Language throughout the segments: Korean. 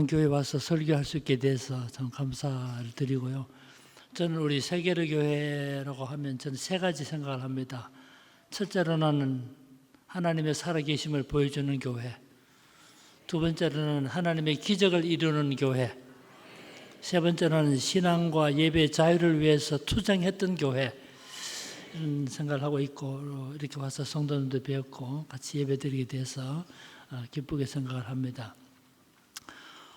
교회 와서 설교할 수 있게 돼서 참 감사를 드리고요. 저는 우리 세계로 교회라고 하면 저는 세 가지 생각을 합니다. 첫째로는 하나님의 살아계심을 보여주는 교회, 두 번째로는 하나님의 기적을 이루는 교회, 세 번째로는 신앙과 예배의 자유를 위해서 투쟁했던 교회, 이런 생각을 하고 있고, 이렇게 와서 성도님도 배웠고 같이 예배드리게 돼서 기쁘게 생각을 합니다.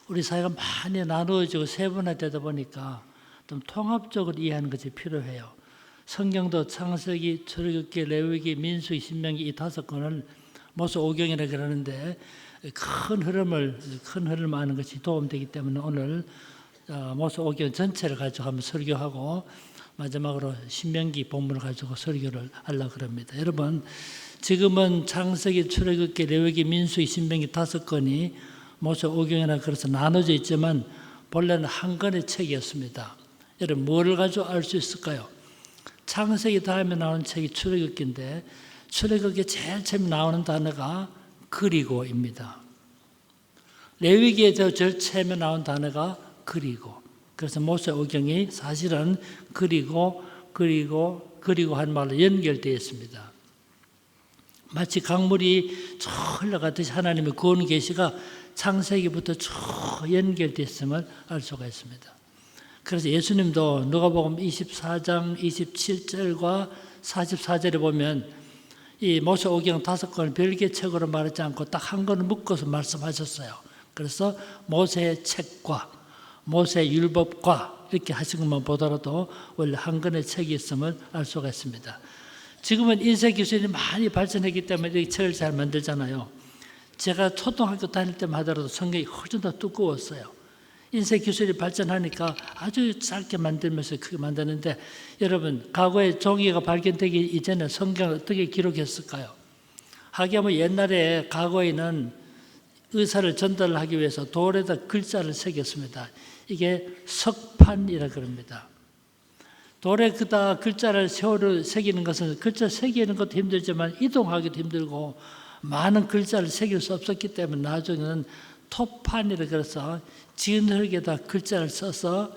우리 사회가 많이 나누어지고 세분화되다 보니까 좀 통합적으로 이해하는 것이 필요해요. 성경도 창세기, 출애굽기, 레위기, 민수기, 신명기 이 5권을 모세오경이라 그러는데 큰 흐름을 아는 것이 도움되기 때문에 오늘 모세오경 전체를 가지고 한번 설교하고 마지막으로 신명기 본문을 가지고 설교를 하려고 합니다. 여러분, 지금은 창세기, 출애굽기, 레위기, 민수기, 신명기 5권이 모세오경이라 그래서 나눠져 있지만 본래는 한 권의 책이었습니다. 여러분, 뭐를 가지고 알 수 있을까요? 창세기 다음에 나오는 책이 출애굽기인데 출애굽기 제일 처음 나오는 단어가 그리고입니다. 레위기에 제일 처음에 나온 단어가 그리고. 그래서 모세오경이 사실은 그리고 한 말로 연결되어 있습니다. 마치 강물이 쭉 흘러가듯이 하나님의 구원 계시가 창세기부터 쭉 연결됐음을 알 수가 있습니다. 그래서 예수님도 누가복음 24장 27절과 44절에 보면 이 모세오경 5권을 별개 책으로 말하지 않고 딱 한 권을 묶어서 말씀하셨어요. 그래서 모세의 책과 모세의 율법과 이렇게 하신 것만 보더라도 원래 한 권의 책이 있음을 알 수가 있습니다. 지금은 인쇄 기술이 많이 발전했기 때문에 이렇게 책을 잘 만들잖아요. 제가 초등학교 다닐 때만 하더라도 성경이 훨씬 더 두꺼웠어요. 인쇄 기술이 발전하니까 아주 짧게 만들면서 크게 만드는데 여러분, 과거에 종이가 발견되기 이전에 성경을 어떻게 기록했을까요? 하기야뭐 옛날에 과거에는 의사를 전달하기 위해서 돌에다 글자를 새겼습니다. 이게 석판이라 그럽니다. 돌에 그다 글자를 세월을 새기는 것은 글자 새기는 것도 힘들지만 이동하기도 힘들고 많은 글자를 새길 수 없었기 때문에 나중에는 토판이라 그래서 진흙에다 글자를 써서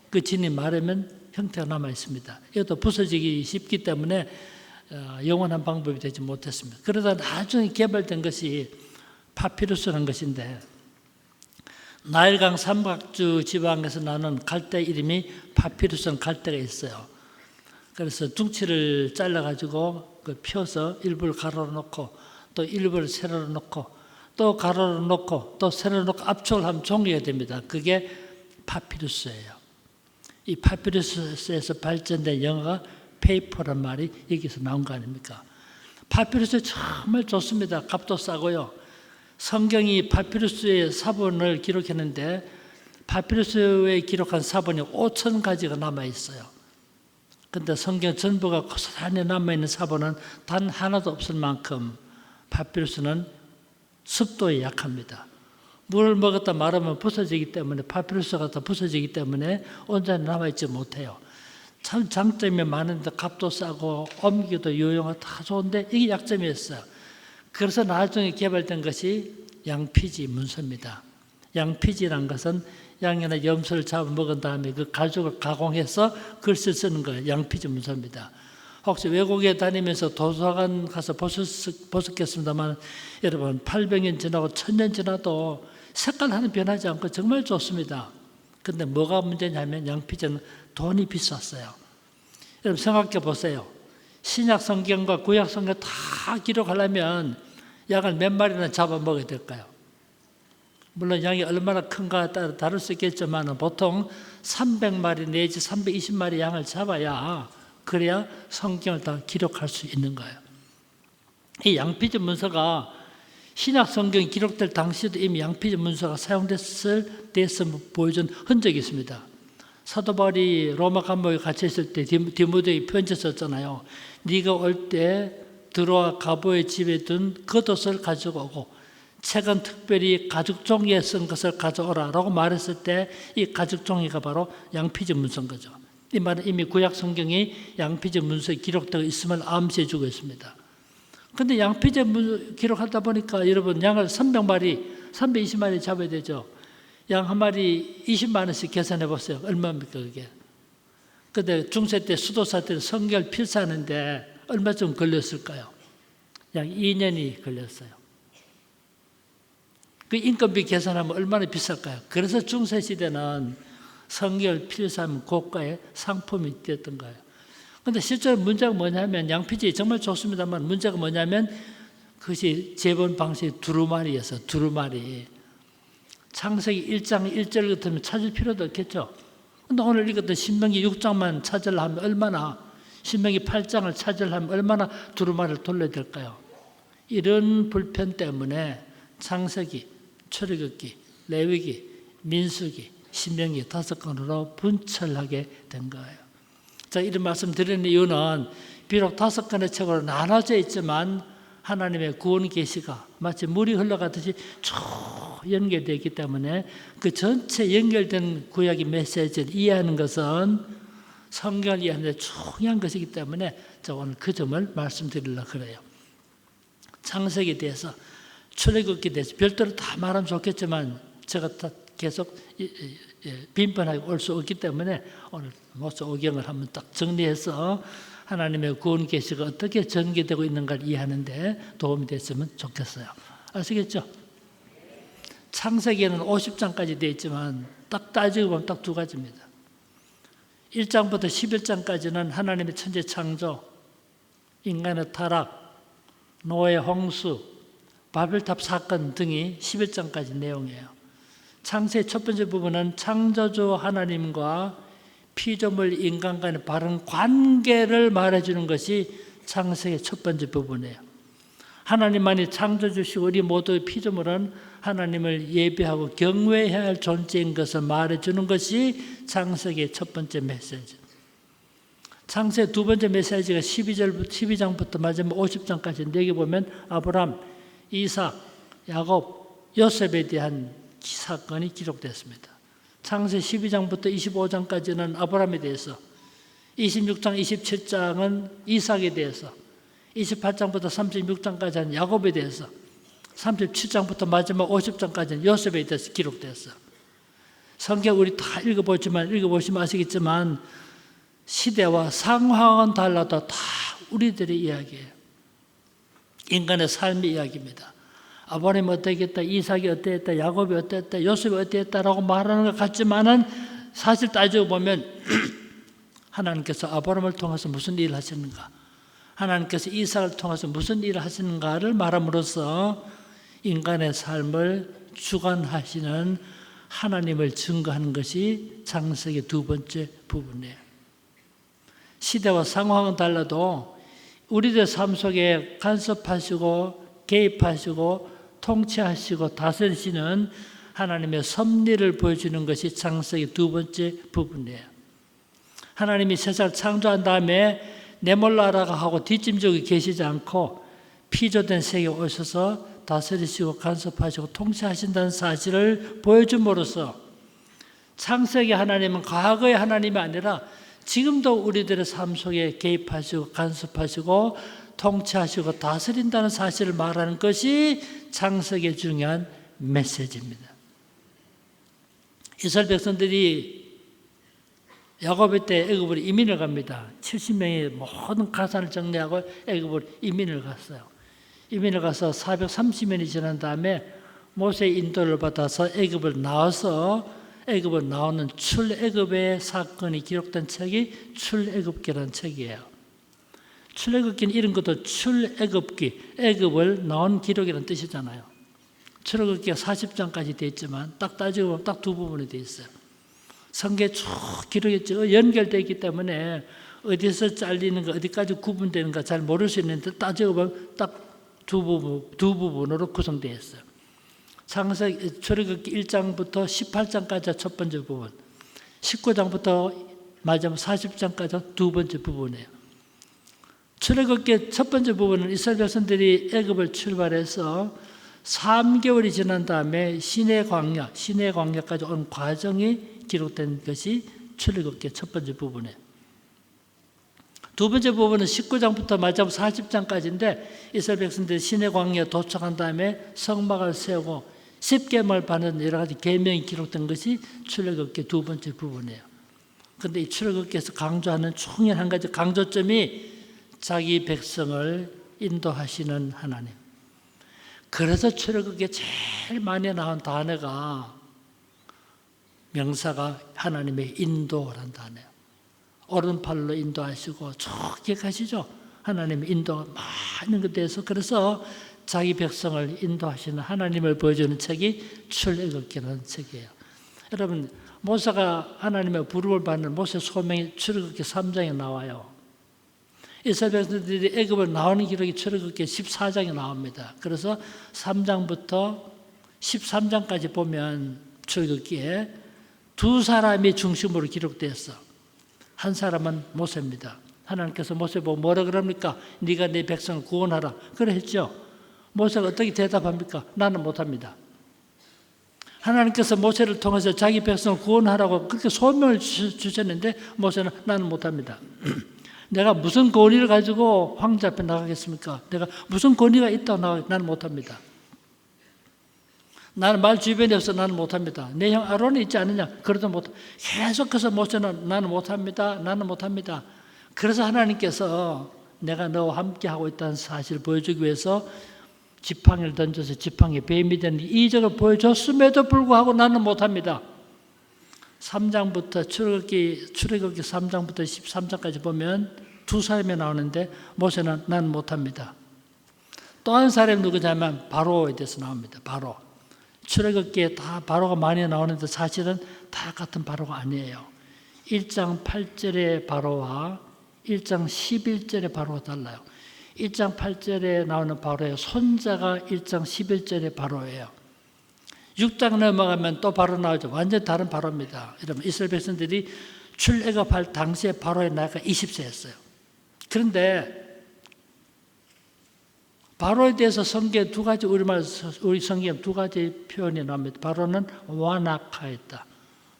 그 진이 마르면 형태가 남아 있습니다. 이것도 부서지기 쉽기 때문에 영원한 방법이 되지 못했습니다. 그러다 나중에 개발된 것이 파피루스라는 것인데 나일강 삼각주 지방에서 나는 갈대 이름이 파피루스는 갈대가 있어요. 그래서 둥치를 잘라가지고 펴서 일부를 가로로 놓고 또 일부를 세로로 놓고 또 가로로 놓고 또 세로로 놓고 압축을 하면 종이가 됩니다. 그게 파피루스예요. 이 파피루스에서 발전된 영어가 페이퍼란 말이 여기서 나온 거 아닙니까? 파피루스 정말 좋습니다. 값도 싸고요. 성경이 파피루스의 사본을 기록했는데 파피루스에 기록한 사본이 5,000가지가 남아있어요. 그런데 성경 전부가 고스란히 남아있는 사본은 단 하나도 없을 만큼 파피루스는 습도에 약합니다. 물을 먹었다 말하면 부서지기 때문에 파피루스가 다 부서지기 때문에 온전히 남아있지 못해요. 참 장점이 많은데 값도 싸고 옮기기도 유용하고 다 좋은데 이게 약점이었어요. 그래서 나중에 개발된 것이 양피지 문서입니다. 양피지란 것은 양이나 염소를 잡아먹은 다음에 그 가죽을 가공해서 글씨를 쓰는 거예요. 양피지 문서입니다. 혹시 외국에 다니면서 도서관 가서 보셨겠습니다만 여러분 800년 지나고 1000년 지나도 색깔 하나 변하지 않고 정말 좋습니다. 그런데 뭐가 문제냐면 양피지는 돈이 비쌌어요. 여러분 생각해 보세요. 신약 성경과 구약 성경 다 기록하려면 양을 몇 마리나 잡아먹어야 될까요? 물론 양이 얼마나 큰가에 따라 다를 수 있겠지만 보통 300마리 내지 320마리 양을 잡아야 그래야 성경을 다 기록할 수 있는 거예요. 이 양피지 문서가 신약 성경이 기록될 당시에도 이미 양피지 문서가 사용됐을 보여준 흔적이 있습니다. 사도 바울이 로마 감옥에 갇혀 있을 때 디모데에게 편지 썼잖아요. 네가 올 때 들어와 가보의 집에 둔 겉옷을 가지고 오고 책은 특별히 가죽 종이에 쓴 것을 가져오라 라고 말했을 때 이 가죽 종이가 바로 양피지 문서인 거죠. 이 말은 이미 구약 성경이 양피지 문서에 기록되어 있음을 암시해 주고 있습니다. 그런데 양피지 기록하다 보니까 여러분 양을 300마리, 320마리 잡아야 되죠. 양 한 마리 20만 원씩 계산해 보세요. 얼마입니까 그게? 근데 중세 때 수도사들은 성결 필사하는데 얼마쯤 걸렸을까요? 약 2년이 걸렸어요. 그 인건비 계산하면 얼마나 비쌀까요? 그래서 중세 시대는 성결 필사하면 고가의 상품이 되었던 거예요. 근데 실제로 문제가 뭐냐면 양피지 정말 좋습니다만 문제가 뭐냐면 그것이 재본 방식이 두루마리였어요. 두루마리. 창세기 1장 1절 같으면 찾을 필요도 없겠죠. 근데 오늘 읽었던 신명기 6장만 찾으려 하면 얼마나, 신명기 8장을 찾으려 하면 얼마나 두루마리를 돌려야 될까요? 이런 불편 때문에 창세기, 출애굽기, 레위기, 민수기, 신명기 5권으로 분철하게 된 거예요. 자, 이런 말씀 드리는 이유는 비록 5권의 책으로 나눠져 있지만 하나님의 구원 계시가 마치 물이 흘러가듯이 쭉 연결되어 있기 때문에 그 전체 연결된 구약의 메시지를 이해하는 것은 성경을 이해하는 데 중요한 것이기 때문에 제가 오늘 그 점을 말씀드리려고 그래요. 창세기에 대해서, 출애굽기에 대해서 별도로 다 말하면 좋겠지만 제가 다 계속 빈번하게 올 수 없기 때문에 오늘 모세 오경을 한번 딱 정리해서 하나님의 구원 계시가 어떻게 전개되고 있는가를 이해하는 데 도움이 됐으면 좋겠어요. 아시겠죠? 창세기에는 50장까지 되어 있지만 딱 따지고 보면 딱 두 가지입니다. 1장부터 11장까지는 하나님의 천지 창조, 인간의 타락, 노예 홍수, 바벨탑 사건 등이 11장까지 내용이에요. 창세의 첫 번째 부분은 창조주 하나님과 피조물 인간 간의 바른 관계를 말해주는 것이 창세기의 첫 번째 부분이에요. 하나님만이 창조주시고 우리 모두의 피조물은 하나님을 예배하고 경외해야 할 존재인 것을 말해주는 것이 창세기의 첫 번째 메시지. 창세기 두 번째 메시지가 12장부터 마지막 50장까지 내게 보면 아브람, 이삭, 야곱, 요셉에 대한 사건이 기록됐습니다. 창세기 12장부터 25장까지는 아브람에 대해서, 26장, 27장은 이삭에 대해서, 28장부터 36장까지는 야곱에 대해서, 37장부터 마지막 50장까지는 요셉에 대해서 기록됐어요. 성경 우리 다 읽어보시면 아시겠지만 시대와 상황은 달라도 다 우리들의 이야기예요. 인간의 삶의 이야기입니다. 아브라함이 어땠다, 이삭이 어땠다, 야곱이 어땠다, 요셉이 어땠다라고 말하는 것 같지만은 사실 따지고 보면 하나님께서 아브라함을 통해서 무슨 일을 하시는가, 하나님께서 이삭을 통해서 무슨 일을 하시는가를 말함으로써 인간의 삶을 주관하시는 하나님을 증거하는 것이 창세기 두 번째 부분이에요. 시대와 상황은 달라도 우리들 삶 속에 간섭하시고 개입하시고 통치하시고 다스리시는 하나님의 섭리를 보여주는 것이 창세기 두 번째 부분이에요. 하나님이 세상을 창조한 다음에 내몰라라고 하고 뒷짐지고 계시지 않고 피조된 세계에 오셔서 다스리시고 간섭하시고 통치하신다는 사실을 보여줌으로써 창세기 하나님은 과거의 하나님이 아니라 지금도 우리들의 삶 속에 개입하시고 간섭하시고 통치하시고 다스린다는 사실을 말하는 것이 창세기의 중요한 메시지입니다. 이스라엘 백성들이 야곱의 때 애굽으로 이민을 갑니다. 70명의 모든 가산을 정리하고 애굽으로 이민을 갔어요. 이민을 가서 430년이 지난 다음에 모세의 인도를 받아서 애굽을 나와서 애굽을 나오는 출애굽의 사건이 기록된 책이 출애굽기라는 책이에요. 출애굽기는 이런 것도 출애굽기, 애굽을 나온 기록이라는 뜻이잖아요. 출애굽기가 40장까지 되어 있지만 딱 따지고 보면 딱 두 부분이 되어 있어요. 성경에 쭉 기록이 연결되어 있기 때문에 어디서 잘리는가 어디까지 구분되는가 잘 모를 수 있는데 따지고 보면 딱 두 부분으로 구성되어 있어요. 창세기 출애굽기 1장부터 18장까지 첫 번째 부분, 19장부터 마지막 40장까지 두 번째 부분이에요. 출애굽기 첫 번째 부분은 이스라엘 백성들이 애굽을 출발해서 3개월이 지난 다음에 시내 광야까지 온 과정이 기록된 것이 출애굽기 첫 번째 부분이에요. 두 번째 부분은 19장부터 마지막 40장까지인데 이스라엘 백성들이 시내 광야에 도착한 다음에 성막을 세우고 십계명을 받는 여러 가지 계명이 기록된 것이 출애굽기 두 번째 부분이에요. 그런데 이 출애굽기에서 강조하는 총연 한 가지 강조점이 자기 백성을 인도하시는 하나님. 그래서 출애굽기에 제일 많이 나온 단어가 명사가 하나님의 인도라는 단어예요. 오른팔로 인도하시고 저기 가시죠. 하나님의 인도가 많은 것에 대해서 그래서 자기 백성을 인도하시는 하나님을 보여주는 책이 출애굽기라는 책이에요. 여러분 모세가 하나님의 부름을 받는 모세 소명이 출애굽기 3장에 나와요. 이스라엘 백성들이 애굽을 나오는 기록이 출애굽기 14장에 나옵니다. 그래서 3장부터 13장까지 보면 출애굽기에 두 사람이 중심으로 기록되었어. 한 사람은 모세입니다. 하나님께서 모세 보고 뭐라 그럽니까? 네가 네 백성을 구원하라. 그래 했죠. 모세가 어떻게 대답합니까? 나는 못합니다. 하나님께서 모세를 통해서 자기 백성을 구원하라고 그렇게 소명을 주셨는데 모세는 나는 못합니다. 내가 무슨 권위를 가지고 황제 앞에 나가겠습니까? 내가 무슨 권위가 있다고 나가겠습니까? 나는 못합니다. 나는 말 주변에 없어 나는 못합니다. 내 형 아론이 있지 않느냐? 그래도 못. 계속해서 모세는 나는 못합니다. 나는 못합니다. 그래서 하나님께서 내가 너와 함께하고 있다는 사실을 보여주기 위해서 지팡이를 던져서 지팡이에 뱀이 되는 이적을 보여줬음에도 불구하고 나는 못합니다. 3장부터 출애굽기 3장부터 13장까지 보면 두 사람이 나오는데 모세는 나는 못합니다. 또 한 사람이 누구냐면 바로에 대해서 나옵니다. 바로. 출애굽기에 다 바로가 많이 나오는데 사실은 다 같은 바로가 아니에요. 1장 8절의 바로와 1장 11절의 바로가 달라요. 1장 8절에 나오는 바로의 손자가 1장 11절의 바로예요. 6장 넘어가면 또 바로 나오죠. 완전히 다른 바로입니다. 여러분 이스라엘 백성들이 출애굽할 당시에 바로의 나이가 20세였어요. 그런데 바로에 대해서 성경에 두 가지 우리 성경에 두 가지 표현이 나옵니다. 바로는 완악하였다.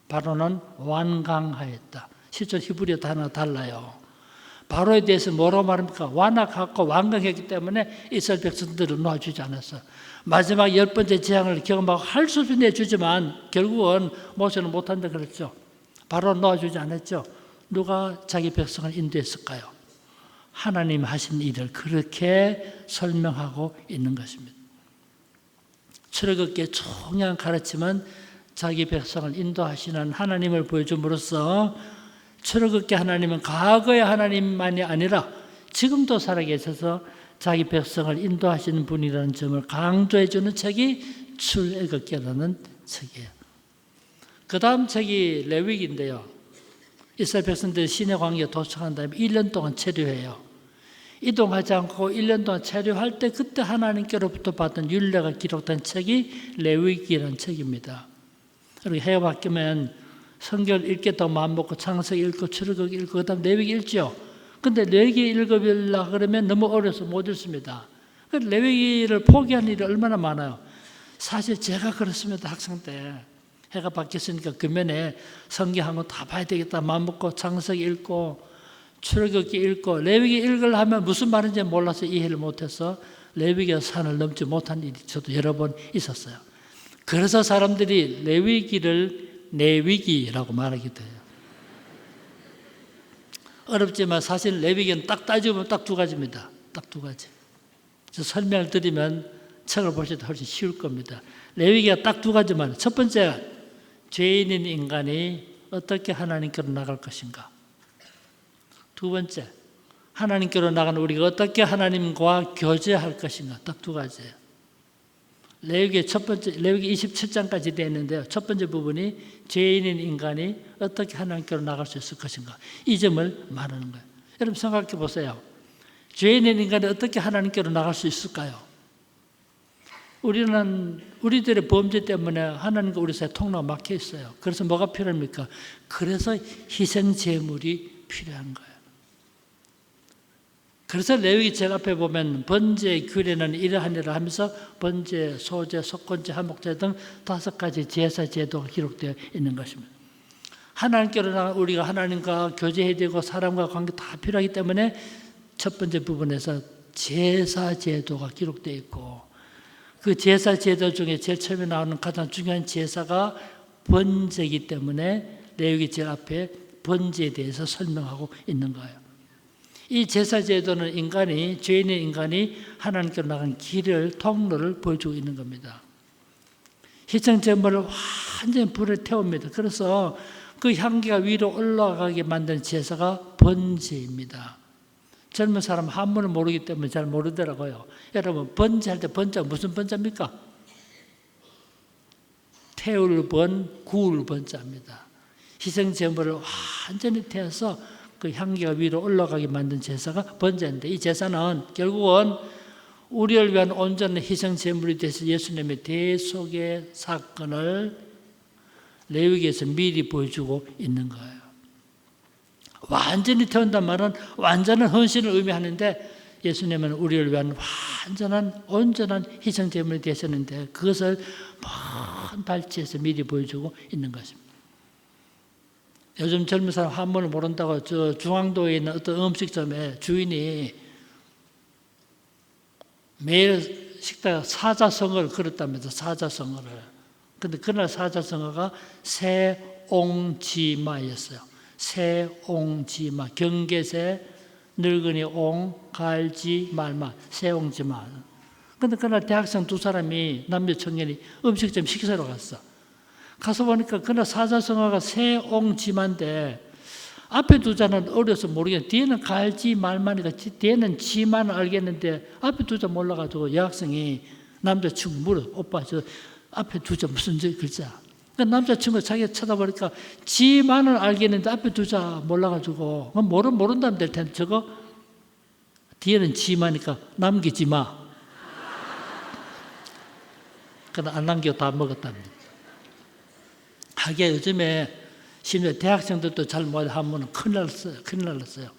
바로는 완강하였다. 실제 히브리어 단어가 달라요. 바로에 대해서 뭐라고 말합니까? 완악하고 완강했기 때문에 이스라엘 백성들을 놓아주지 않았어. 마지막 10번째 재앙을 경험하고 할 수는 내주지만 결국은 모세는 못한다 그랬죠. 바로 놓아주지 않았죠. 누가 자기 백성을 인도했을까요? 하나님 하신 일을 그렇게 설명하고 있는 것입니다. 출애굽기의 총명한 가르침은 자기 백성을 인도하시는 하나님을 보여줌으로써 출애굽기 하나님은 과거의 하나님만이 아니라 지금도 살아계셔서 자기 백성을 인도하시는 분이라는 점을 강조해 주는 책이 출애굽기라는 책이에요. 그 다음 책이 레위기인데요. 이스라엘 백성들이 시내 광야에 도착한 다음에 1년 동안 체류해요. 이동하지 않고 1년 동안 체류할 때 그때 하나님께로부터 받은 율례가 기록된 책이 레위기라는 책입니다. 그리고 해가 바뀌면 성경을 읽겠다고 마음먹고 창세기 읽고 출애굽기 읽고 그 다음 레위기 읽죠. 근데 레위기 읽으려고 그러면 너무 어려서 못 읽습니다. 레위기를 포기한 일이 얼마나 많아요. 사실 제가 그렇습니다. 학생 때 해가 바뀌었으니까 금연에 성경 한 권 다 봐야 되겠다 마음먹고 창세기 읽고 출애굽기 읽고 레위기 읽으려 하면 무슨 말인지 몰라서 이해를 못해서 레위기가 산을 넘지 못한 일이 저도 여러 번 있었어요. 그래서 사람들이 레위기를 내위기라고 말하기도 해요. 어렵지만 사실 레위기는 딱 따지면 딱 두 가지입니다. 딱 두 가지. 설명을 드리면 책을 보실 때 훨씬 쉬울 겁니다. 레위기가 딱 두 가지만. 첫 번째, 죄인인 인간이 어떻게 하나님께로 나갈 것인가. 두 번째, 하나님께로 나가는 우리가 어떻게 하나님과 교제할 것인가. 딱 두 가지예요. 레위기 첫 번째, 레위기 27장까지 되어 있는데요. 첫 번째 부분이 죄인인 인간이 어떻게 하나님께로 나갈 수 있을 것인가. 이 점을 말하는 거예요. 여러분 생각해 보세요. 죄인인 인간이 어떻게 하나님께로 나갈 수 있을까요? 우리들의 범죄 때문에 하나님과 우리 사이에 통로가 막혀 있어요. 그래서 뭐가 필요합니까? 그래서 희생 제물이 필요한 거예요. 그래서 레위기 책 앞에 보면 번제의 규례는 이러하니라 하면서 번제, 소제, 속건제, 화목제 등 5가지 제사 제도가 기록되어 있는 것입니다. 하나님께로 나가 우리가 하나님과 교제해야 되고 사람과 관계 다 필요하기 때문에 첫 번째 부분에서 제사 제도가 기록되어 있고 그 제사 제도 중에 제일 처음에 나오는 가장 중요한 제사가 번제이기 때문에 레위기 제일 앞에 번제에 대해서 설명하고 있는 거예요. 이 제사 제도는 죄인인 인간이 하나님께로 나간 길을, 통로를 보여주고 있는 겁니다. 희생제물을 완전히 불에 태웁니다. 그래서 그 향기가 위로 올라가게 만든 제사가 번제입니다. 젊은 사람 한문을 모르기 때문에 잘 모르더라고요. 여러분, 번제할 때 번자가 무슨 번자입니까? 태울 번, 구울 번자입니다. 희생제물을 완전히 태워서 그 향기가 위로 올라가게 만든 제사가 번제인데, 이 제사는 결국은 우리를 위한 온전한 희생제물이 돼서 예수님의 대속의 사건을 레위기에서 미리 보여주고 있는 거예요. 완전히 태운단 말은 완전한 헌신을 의미하는데, 예수님은 우리를 위한 완전한 온전한 희생제물이 되셨는데 그것을 먼 발치에서 미리 보여주고 있는 것입니다. 요즘 젊은 사람 한문을 모른다고 저 중앙도에 있는 어떤 음식점에 주인이 매일 식당에 사자성어를 걸었다면서, 사자성어를. 근데 그날 사자성어가 새옹지마였어요. 새옹지마. 경계새, 늙은이 옹, 갈지, 말마. 새옹지마. 근데 그날 대학생 두 사람이, 남녀 청년이 음식점 식사로 갔어. 가서 보니까 그날 사자성어가 새옹지마인데 앞에 두 자는 어려서 모르겠는데 뒤에는 갈지 말만이니까 뒤에는 지만 알겠는데 앞에 두 자 몰라가지고 여학생이 남자친구 물어. 오빠 저 앞에 두 자 무슨 글자? 그러니까 남자친구가 자기가 쳐다보니까 지만은 알겠는데 앞에 두 자 몰라가지고 모른다면 될 텐데 저거 뒤에는 지마니까 남기지 마. 그러나 안 남기고 다 먹었답니다. 하기야 요즘에 심지어 대학생들도 잘 못하는 한문은 큰일 났어요.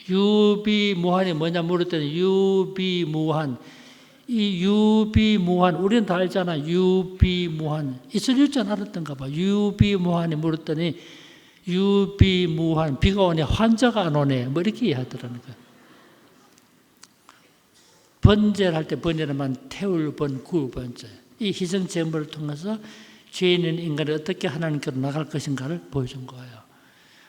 유비무한이 뭐냐 물었더니 유비무한. 이 유비무한, 우리는 다 알잖아. 유비무한. 있을 줄 알았던가 봐. 유비무한이 물었더니 유비무한. 비가 오네, 환자가 안 오네. 뭐 이렇게 이해하더라는 거예요. 번제를 할 때 번제는 태울 번, 구울 번제. 이 희생 제물을 통해서 죄인인 인간이 어떻게 하나님께로 나갈 것인가를 보여준 거예요.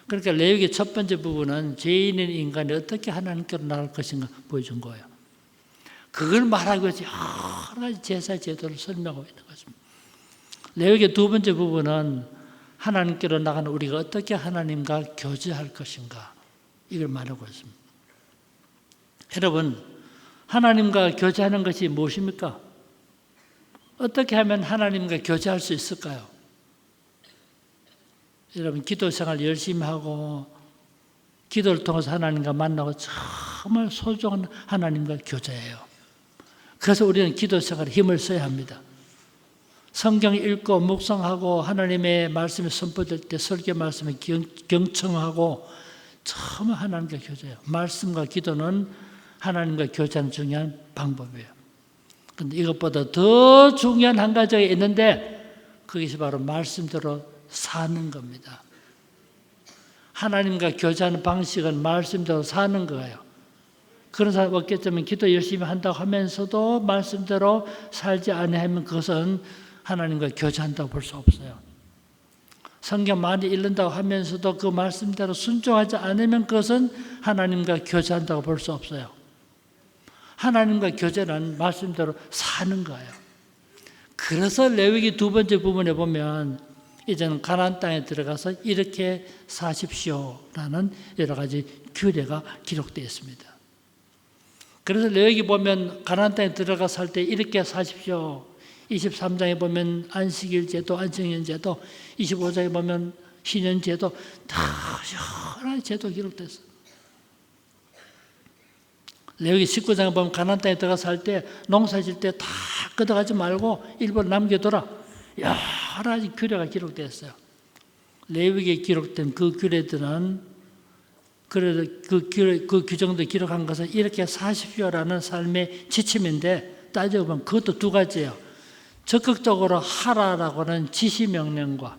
그러니까 레위기 첫 번째 부분은 죄인인 인간이 어떻게 하나님께로 나갈 것인가 보여준 거예요. 그걸 말하기 위해서 여러 가지 제사 제도를 설명하고 있는 것입니다. 레위기 두 번째 부분은 하나님께로 나가는 우리가 어떻게 하나님과 교제할 것인가, 이걸 말하고 있습니다. 여러분, 하나님과 교제하는 것이 무엇입니까? 어떻게 하면 하나님과 교제할 수 있을까요? 여러분, 기도 생활 열심히 하고 기도를 통해서 하나님과 만나고 정말 소중한 하나님과 교제해요. 그래서 우리는 기도 생활에 힘을 써야 합니다. 성경 읽고 묵상하고 하나님의 말씀이 선포될 때 설교 말씀에 경청하고 정말 하나님과 교제해요. 말씀과 기도는 하나님과 교제하는 중요한 방법이에요. 그런데 이것보다 더 중요한 한 가지가 있는데 그것이 바로 말씀대로 사는 겁니다. 하나님과 교제하는 방식은 말씀대로 사는 거예요. 그런 사람 없겠지만 기도 열심히 한다고 하면서도 말씀대로 살지 않으면 그것은 하나님과 교제한다고 볼 수 없어요. 성경 많이 읽는다고 하면서도 그 말씀대로 순종하지 않으면 그것은 하나님과 교제한다고 볼 수 없어요. 하나님과 교제는 말씀대로 사는 거예요. 그래서 레위기 두 번째 부분에 보면 이제는 가나안 땅에 들어가서 이렇게 사십시오라는 여러 가지 규례가 기록되어 있습니다. 그래서 레위기 보면 가나안 땅에 들어가 살 때 이렇게 사십시오. 23장에 보면 안식일 제도, 안식년 제도, 25장에 보면 신년 제도, 다 여러 가지 제도 기록됐어요. 레위기 19장에 보면 가나안 땅에 들어가 살 때 농사 질 때 다 걷어가지 말고 일부러 남겨둬라. 여러 가지 규례가 기록됐어요. 레위기에 기록된 그 규례들은 그 규정도 기록한 것은 이렇게 사십시오라는 삶의 지침인데 따지고 보면 그것도 두 가지예요. 적극적으로 하라라고는 지시명령과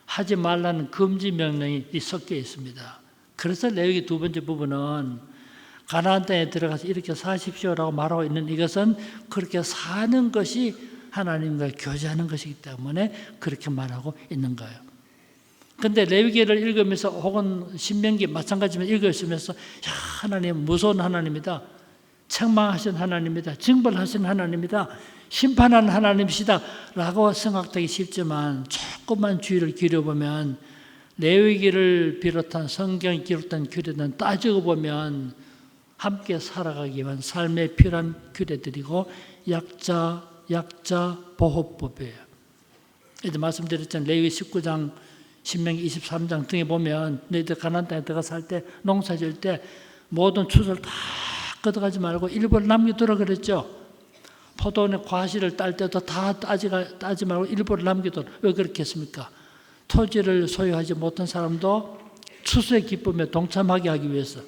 하지 말라는 금지명령이 섞여 있습니다. 그래서 레위기 두 번째 부분은 가나안 땅에 들어가서 이렇게 사십시오라고 말하고 있는 이것은 그렇게 사는 것이 하나님과 교제하는 것이기 때문에 그렇게 말하고 있는 거예요. 그런데 레위기를 읽으면서 혹은 신명기 마찬가지면 읽으시면서 하나님 무서운 하나님이다. 책망하신 하나님이다. 징벌하신 하나님이다. 심판하는 하나님이시다 라고 생각되기 쉽지만 조금만 주의를 기울여보면 레위기를 비롯한 성경이 기록된 규례는 따지고 보면 함께 살아가기 위한 삶에 필요한 규례들이고 약자 보호법이에요. 이제 말씀드렸잖아요. 레위기 19장, 신명기 23장 등에 보면 너희들 가나안 땅에 들어가 살 때 농사 지을 때 모든 추수를 다 걷어가지 말고 일부를 남겨두라 그랬죠. 포도원의 과실을 딸 때도 다 따지 말고 일부를 남겨두라. 왜 그렇게 했습니까? 토지를 소유하지 못한 사람도 추수의 기쁨에 동참하게 하기 위해서,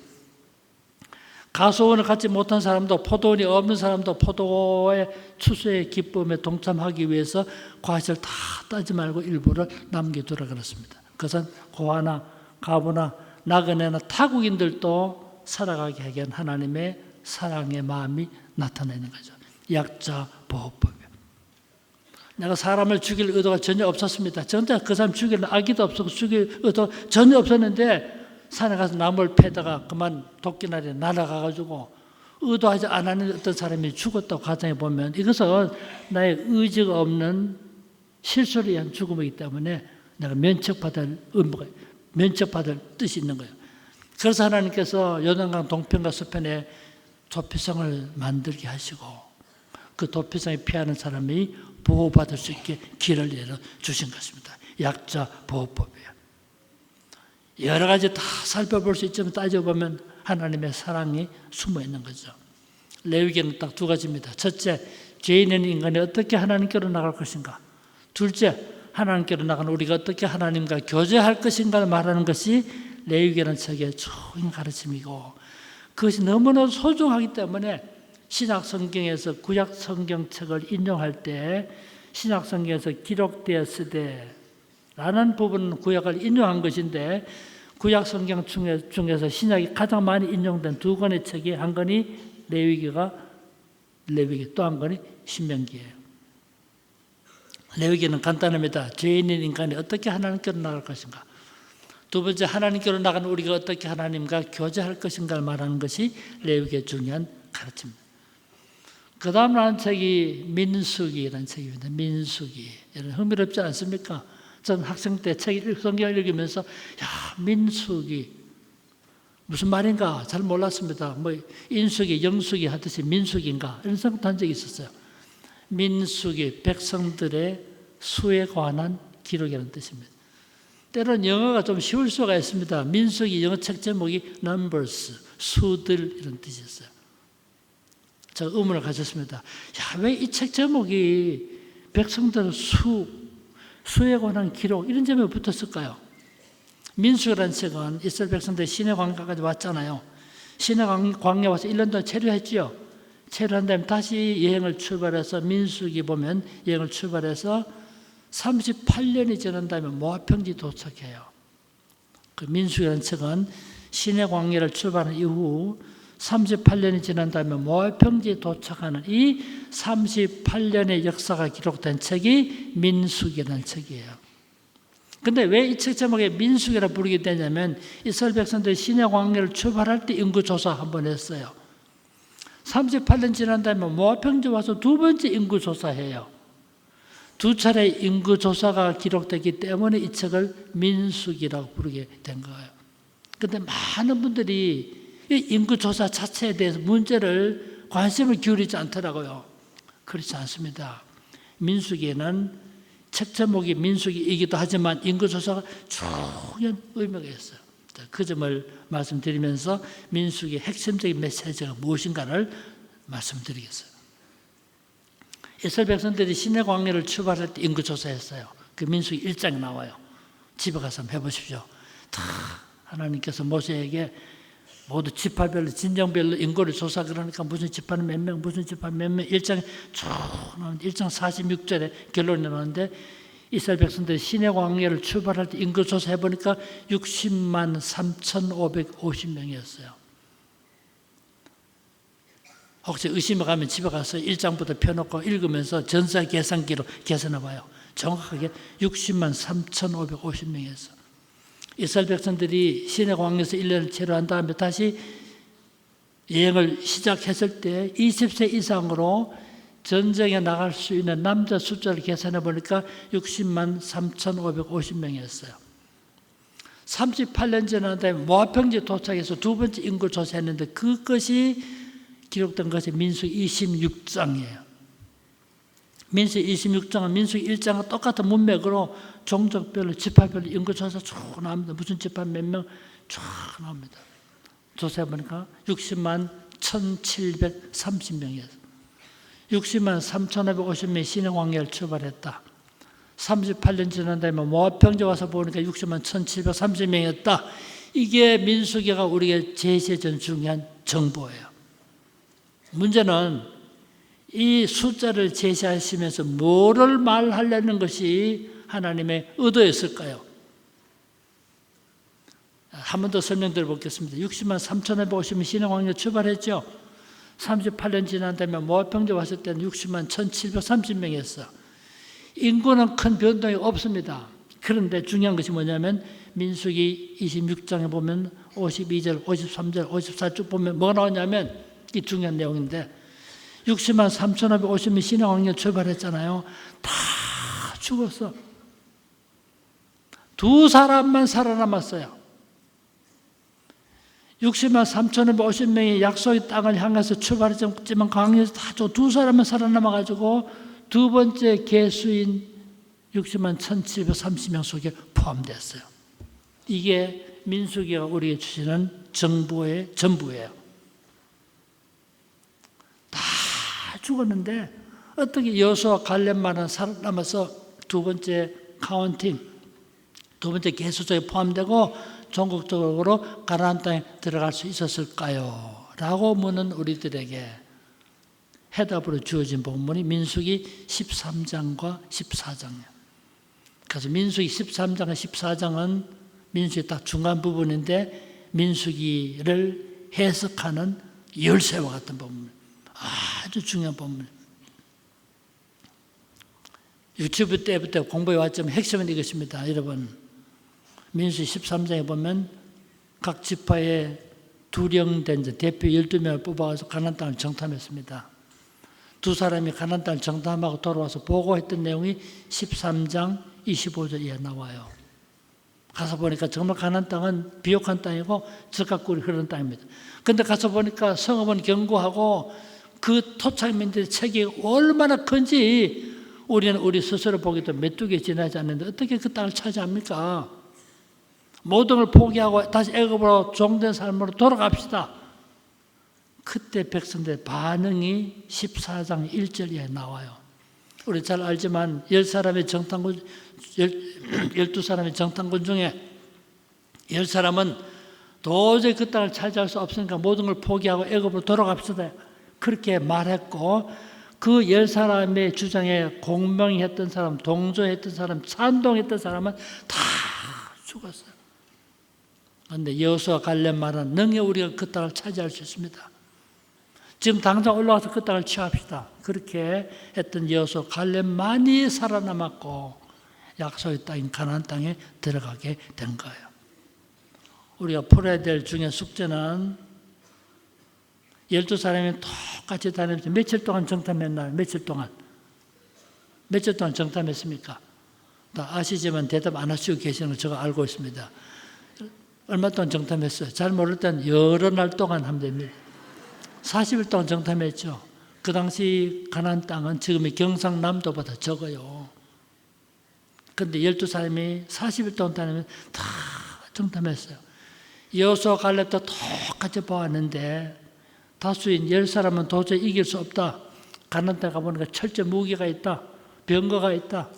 가수원을 갖지 못한 사람도, 포도원이 없는 사람도 포도의 추수의 기쁨에 동참하기 위해서 과실을 다 따지 말고 일부를 남겨두라 그렇습니다. 그것은 고아나 가부나 나그네나 타국인들도 살아가게 하기 위한 하나님의 사랑의 마음이 나타내는 거죠. 약자 보호법이에요. 내가 사람을 죽일 의도가 전혀 없었습니다. 전혀 그 사람 죽일 악의도 없었고 죽일 의도 전혀 없었는데 산에 가서 나무를 패다가 그만 도끼날에 날아가가지고 의도하지 않았는 어떤 사람이 죽었다고 가정해 보면 이것은 나의 의지가 없는 실수를 위한 죽음이기 때문에 내가 면책받을 뜻이 있는 거예요. 그래서 하나님께서 요단강 동편과 서편에 도피성을 만들게 하시고 그 도피성에 피하는 사람이 보호받을 수 있게 길을 열어주신 것입니다. 약자 보호법이에요. 여러 가지 다 살펴볼 수 있지만 따져보면 하나님의 사랑이 숨어 있는 거죠. 레위기는 딱 두 가지입니다. 첫째, 죄 있는 인간이 어떻게 하나님께로 나갈 것인가. 둘째, 하나님께로 나가는 우리가 어떻게 하나님과 교제할 것인가를 말하는 것이 레위기라는 책의 좋은 가르침이고, 그것이 너무나 소중하기 때문에 신약 성경에서 구약 성경책을 인용할 때 신약 성경에서 기록되었으되 라는 부분은 구약을 인용한 것인데, 구약 성경 중에서 신약이 가장 많이 인용된 두 권의 책이 한 권이 레위기, 또 한 권이 신명기예요. 레위기는 간단합니다. 죄 있는 인간이 어떻게 하나님께로 나갈 것인가. 두 번째, 하나님께로 나가는 우리가 어떻게 하나님과 교제할 것인가를 말하는 것이 레위기의 중요한 가르침입니다. 그 다음 나온 책이 민수기라는 책입니다. 민수기. 흥미롭지 않습니까? 저는 학생 때 성경을 읽으면서 민수기 무슨 말인가 잘 몰랐습니다. 인수기, 영수기 하듯이 민수기인가 이런 생각도 한 적이 있었어요. 민수기, 백성들의 수에 관한 기록이라는 뜻입니다. 때로는 영어가 좀 쉬울 수가 있습니다. 민수기 영어 책 제목이 Numbers, 수들 이런 뜻이었어요. 제가 의문을 가졌습니다. 왜 이 책 제목이 백성들의 수에 관한 기록 이런 점에 붙었을까요? 민수기라는 책은 이스라엘 백성들이 시내 광야까지 왔잖아요. 시내 광야 와서 1년 동안 체류했지요. 체류한 다음에 다시 여행을 출발해서 민수기 보면 여행을 출발해서 38년이 지난 다음에 모압 평지 도착해요. 그 민수기라는 책은 시내 광야를 출발한 이후 38년이 지난 다음에 모압 평지에 도착하는 이 38년의 역사가 기록된 책이 민수기라는 책이에요. 그런데 왜 이 책 제목에 민수기라 부르게 되냐면 이스라엘 백성들이 시내 광야를 출발할 때 인구조사 한번 했어요. 38년 지난 다음에 모압 평지 와서 두 번째 인구조사해요. 두 차례 인구조사가 기록되기 때문에 이 책을 민수기라고 부르게 된 거예요. 그런데 많은 분들이 이 인구조사 자체에 대해서 문제를 관심을 기울이지 않더라고요. 그렇지 않습니다. 민수기에는 책 제목이 민수기이기도 하지만 인구조사가 중요한 의미가 있어요. 그 점을 말씀드리면서 민수기의 핵심적인 메시지가 무엇인가를 말씀드리겠어요. 이스라엘 백성들이 시내 광야를 출발할 때 인구조사했어요. 그 민수기 1장에 나와요. 집에 가서 한번 해보십시오. 다 하나님께서 모세에게 모두 지파별로 진정별로 인구를 조사 그러니까 무슨 지파는 몇 명, 무슨 지파는 몇 명 1장에 쭉 나오는데 1장 46절에 결론이 나오는데 이스라엘 백성들이 시내 광야를 출발할 때 인구 조사해 보니까 60만 3,550명이었어요. 혹시 의심이 가면 집에 가서 1장부터 펴놓고 읽으면서 전사 계산기로 계산해 봐요. 정확하게 60만 3,550명이었어. 이스라엘 백성들이 시내 광야에서 1년을 체류한 다음에 다시 여행을 시작했을 때 20세 이상으로 전쟁에 나갈 수 있는 남자 숫자를 계산해 보니까 60만 3,550명이었어요. 38년 지난 다음에 모압평지에 도착해서 두 번째 인구를 조사했는데 그것이 기록된 것이 민수기 26장이에요. 민수기 26장은 민수기 1장과 똑같은 문맥으로 종족별로 지파별로 인구조사 쭉 나옵니다. 무슨 지파 몇 명 쭉 나옵니다. 조사해보니까 60만 1,730명이었어요. 60만 3,550명이 시내 광야를 출발했다. 38년 지난 다음에 모압평지 와서 보니까 60만 1,730명이었다. 이게 민수기가 우리에게 제시해준 중요한 정보예요. 문제는 이 숫자를 제시하시면서 뭐를 말하려는 것이 하나님의 의도였을까요? 한 번 더 설명드려 보겠습니다. 60만 3,550명 시내 광야 출발했죠. 38년 지난 다음에 모압평지 왔을 때는 60만 1,730명이었어. 인구는 큰 변동이 없습니다. 그런데 중요한 것이 뭐냐면 민수기 26장에 보면 52절, 53절, 54쭉 보면 뭐가 나오냐면 이 중요한 내용인데 60만 3,550명 시내 광야 출발했잖아요. 다 죽었어. 두 사람만 살아남았어요. 60만 3,550명이 약속의 땅을 향해서 출발했지만 광야에서 다 죽고 두 사람만 살아남아가지고 두 번째 계수인 60만 1,730명 속에 포함됐어요. 이게 민수기가 우리에게 주시는 정보의 전부예요. 다 죽었는데 어떻게 여호수아 갈렙만은 살아남아서 두 번째 카운팅, 두 번째 계수조에 포함되고 전국적으로 가나안 땅에 들어갈 수 있었을까요? 라고 묻는 우리들에게 해답으로 주어진 본문이 민수기 13장과 14장이에요. 그래서 민수기 13장과 14장은 민수기 딱 중간 부분인데 민수기를 해석하는 열쇠와 같은 본문, 아주 중요한 본문. 유치부 때부터 공부해 왔지만 핵심은 이것입니다. 여러분, 민수기 13장에 보면 각 지파에 두령된 대표 12명을 뽑아서 가나안 땅을 정탐했습니다. 두 사람이 가나안 땅을 정탐하고 돌아와서 보고했던 내용이 13장 25절에 나와요. 가서 보니까 정말 가나안 땅은 비옥한 땅이고 젖가꿀이 흐르는 땅입니다. 그런데 가서 보니까 성읍은 견고하고 그 토착민들의 체격이 얼마나 큰지 우리는 우리 스스로 보기도 메뚜기에 지나지 않는데 어떻게 그 땅을 차지합니까? 모든 걸 포기하고 다시 애굽으로 종된 삶으로 돌아갑시다. 그때 백성들의 반응이 14장 1절에 나와요. 우리 잘 알지만 10사람의 정탐군, 12사람의 정탐군 중에 10사람은 도저히 그 땅을 차지할 수 없으니까 모든 걸 포기하고 애굽으로 돌아갑시다. 그렇게 말했고 그 10사람의 주장에 공명히 했던 사람, 동조했던 사람, 찬동했던 사람은 다 죽었어요. 그런데 여호수아 갈렙 말은 능히 우리가 그 땅을 차지할 수 있습니다. 지금 당장 올라가서 그 땅을 취합시다. 그렇게 했던 여호수아 갈렙만이 살아남았고 약속의 땅인 가나안 땅에 들어가게 된 거예요. 우리가 풀어야 될 중요한 숙제는 12사람이 똑같이 다니면서 며칠 동안 정탐했나요? 며칠 동안 정탐했습니까? 다 아시지만 대답 안 하시고 계시는 걸 제가 알고 있습니다. 얼마 동안 정탐했어요? 잘 모를 땐 여러 날 동안 하면 됩니다. 40일 동안 정탐했죠. 그 당시 가나안 땅은 지금의 경상남도보다 적어요. 그런데 12사람이 40일 동안 다니면 다 정탐했어요. 여호수아 갈렙도 똑같이 보았는데 다수인 10사람은 도저히 이길 수 없다. 가나안 땅에 가보니까 철저 무기가 있다. 병거가 있다.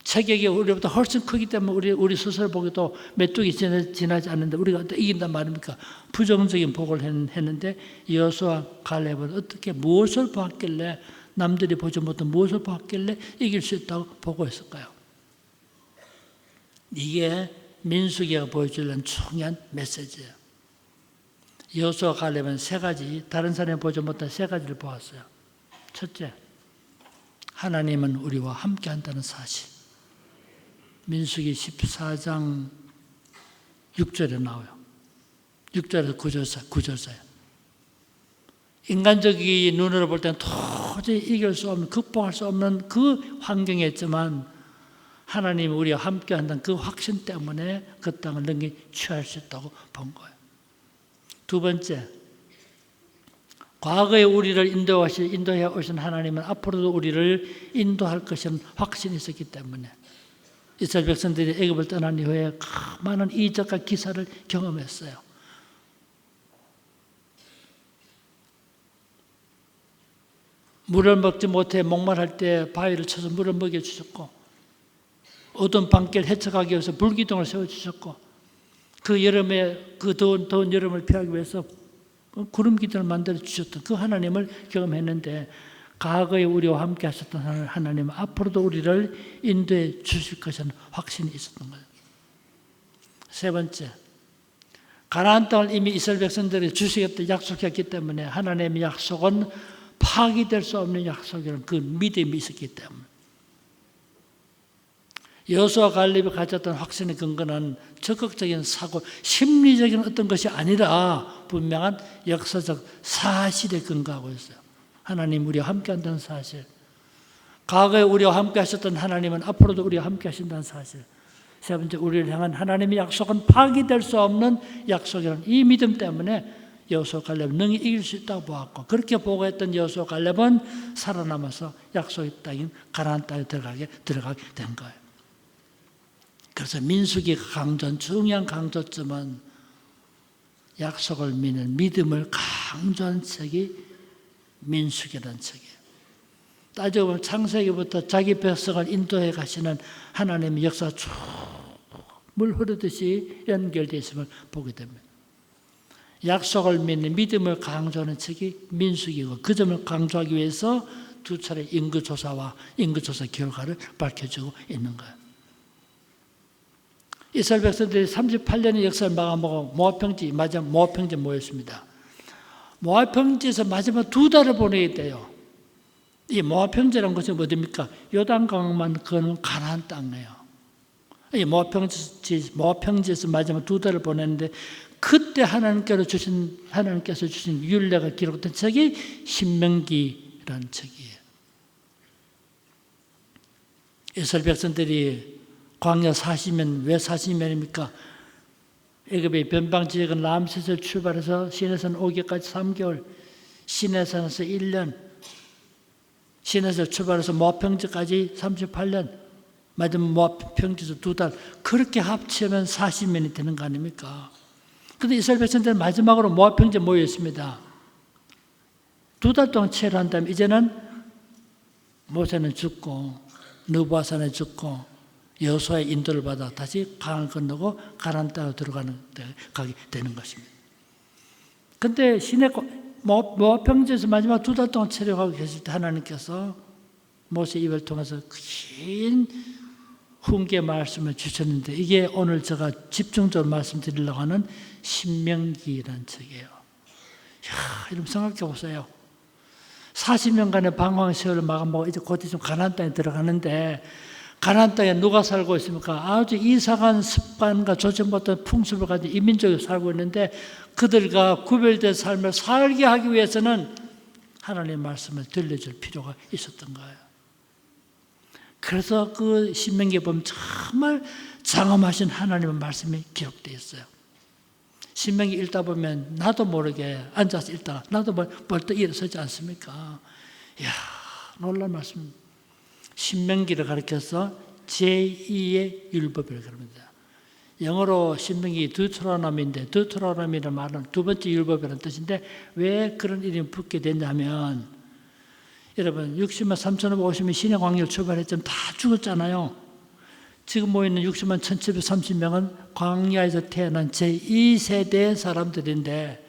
체격이 우리보다 훨씬 크기 때문에 우리 스스로 보기도 메뚜기 지나지 않는데 우리가 어떻게 이긴단 말입니까? 부정적인 보고를 했는데 여호수아 갈렙은 어떻게 무엇을 보았길래 남들이 보지 못한 무엇을 보았길래 이길 수 있다고 보고했을까요? 이게 민수기가 보여주는 중요한 메시지예요. 여호수아 갈렙은 세 가지, 다른 사람이 보지 못한 세 가지를 보았어요. 첫째, 하나님은 우리와 함께 한다는 사실. 민수기 14장 6절에 나와요. 6절에서 9절사예요. 인간적인 눈으로 볼 때는 도저히 이길 수 없는, 극복할 수 없는 그 환경이었지만 하나님이 우리와 함께 한다는 그 확신 때문에 그 땅을 능히 취할 수 있다고 본 거예요. 두 번째, 과거에 우리를 인도해 오신 하나님은 앞으로도 우리를 인도할 것이라는 확신이 있었기 때문에 이스라엘 백성들이 애굽을 떠난 이후에 많은 이적과 기사를 경험했어요. 물을 먹지 못해 목말할 때 바위를 쳐서 물을 먹여주셨고, 어두운 밤길 헤쳐가기 위해서 불기둥을 세워주셨고, 그 여름에, 그 더운 여름을 피하기 위해서 구름 기둥을 만들어 주셨던 그 하나님을 경험했는데, 과거에 우리와 함께 하셨던 하나님은 앞으로도 우리를 인도해 주실 것이라는 확신이 있었던 거예요. 세 번째, 가나안 땅을 이미 이스라엘 백성들이 주시겠다 약속했기 때문에 하나님의 약속은 파기될 수 없는 약속이라는 그 믿음이 있었기 때문에, 여호수아 갈렙이 가졌던 확신의 근거는 적극적인 사고, 심리적인 어떤 것이 아니라 분명한 역사적 사실에 근거하고 있어요. 하나님 우리와 함께 한다는 사실, 과거에 우리와 함께 하셨던 하나님은 앞으로도 우리와 함께 하신다는 사실, 세 번째, 우리를 향한 하나님의 약속은 파기될 수 없는 약속이라는 이 믿음 때문에 여호수아 갈렙은 능히 이길 수 있다고 보았고, 그렇게 보고했던 여호수아 갈렙은 살아남아서 약속의 땅인 가나안 땅에 들어가게 된 거예요. 그래서 민수기가 강조한 중요한 강조점은 약속을 믿는 믿음을 강조한 책이 민수기라는 책이에요. 따져보면 창세기부터 자기 백성을 인도해 가시는 하나님의 역사가 쭉 물 흐르듯이 연결되어 있음을 보게 됩니다. 약속을 믿는 믿음을 강조하는 책이 민수기고, 그 점을 강조하기 위해서 두 차례 인구조사와 인구조사 결과를 밝혀주고 있는 거예요. 이스라엘 백성들이 38년의 역사를 마감하고 모압평지, 마지막 모압평지에 모였습니다. 모압평지에서 마지막 2달을 보내야 돼요. 이 모압평지라는 것은 어디입니까? 요단강만 거는 가나안 땅이에요. 이 모압평지에서 마지막 2달을 보냈는데, 그때 하나님께서 주신 율례가 기록된 책이 신명기라는 책이에요. 이스라엘 백성들이 광야 40년, 왜 40년입니까? 애굽의 변방 지역은 람셋을 출발해서 시내산 오기까지 3개월, 시내산에서 1년, 시내에서 출발해서 모압평지까지 38년, 마지막 모압평지에서 2달, 그렇게 합치면 40년이 되는 거 아닙니까? 그런데 이스라엘 백성들은 마지막으로 모압평지에 모여 있습니다. 2달 동안 체를 한 다음에 이제는 모세는 죽고 느보아산에 죽고 여호수아의 인도를 받아 다시 강을 건너고 가나안 땅으로 가게 되는 것입니다. 그런데 모압평지에서 마지막 2달 동안 체력하고 계실 때 하나님께서 모세 입을 통해서 긴 훈계 말씀을 주셨는데, 이게 오늘 제가 집중적으로 말씀드리려고 하는 신명기라는 책이에요. 여러분 생각해 보세요. 40년간의 방황 세월을 마감하고 이제 곧 있으면 가나안 땅에 들어가는데, 가나안 땅에 누가 살고 있습니까? 아주 이상한 습관과 조정 못한 풍습을 가진 이민족이 살고 있는데, 그들과 구별된 삶을 살게 하기 위해서는 하나님의 말씀을 들려줄 필요가 있었던 거예요. 그래서 그 신명기에 보면 정말 장엄하신 하나님의 말씀이 기록되어 있어요. 신명기 읽다 보면 나도 모르게 앉아서 읽다가 나도 벌떡 일어서지 않습니까? 이야, 놀라운 말씀. 신명기를 가리켜서 제2의 율법이라고 합니다. 영어로 신명기 드우테로노미인데, 드우테로노미라는 말은 두 번째 율법이라는 뜻인데, 왜 그런 이름이 붙게 됐냐면, 여러분 60만 3,550명 신의 광야를 출발했지만 다 죽었잖아요. 지금 모이는 60만 1,730명은 광야에서 태어난 제2세대 사람들인데,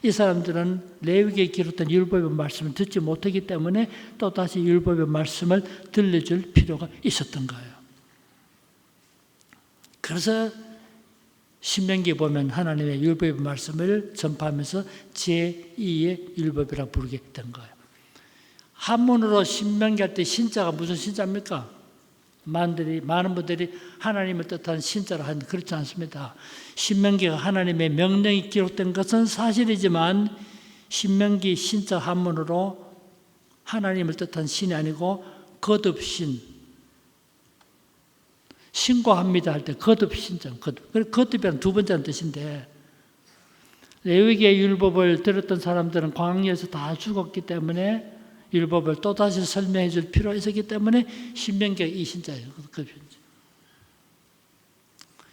이 사람들은 레위기에 기록된 율법의 말씀을 듣지 못하기 때문에 또다시 율법의 말씀을 들려줄 필요가 있었던 거예요. 그래서 신명기 보면 하나님의 율법의 말씀을 전파하면서 제2의 율법이라고 부르게 된 거예요. 한문으로 신명기 할 때 신자가 무슨 신자입니까? 많은 분들이 하나님을 뜻하는 신자라 하는데 그렇지 않습니다. 신명기가 하나님의 명령이 기록된 것은 사실이지만 신명기 신자 한문으로 하나님을 뜻한 신이 아니고 거듭신, 신고합니다 할 때 거듭신자, 거듭이라는 두 번째는 뜻인데 레위기의 율법을 들었던 사람들은 광야에서 다 죽었기 때문에 율법을 또다시 설명해 줄 필요가 있었기 때문에 신명기가 이 신자예요.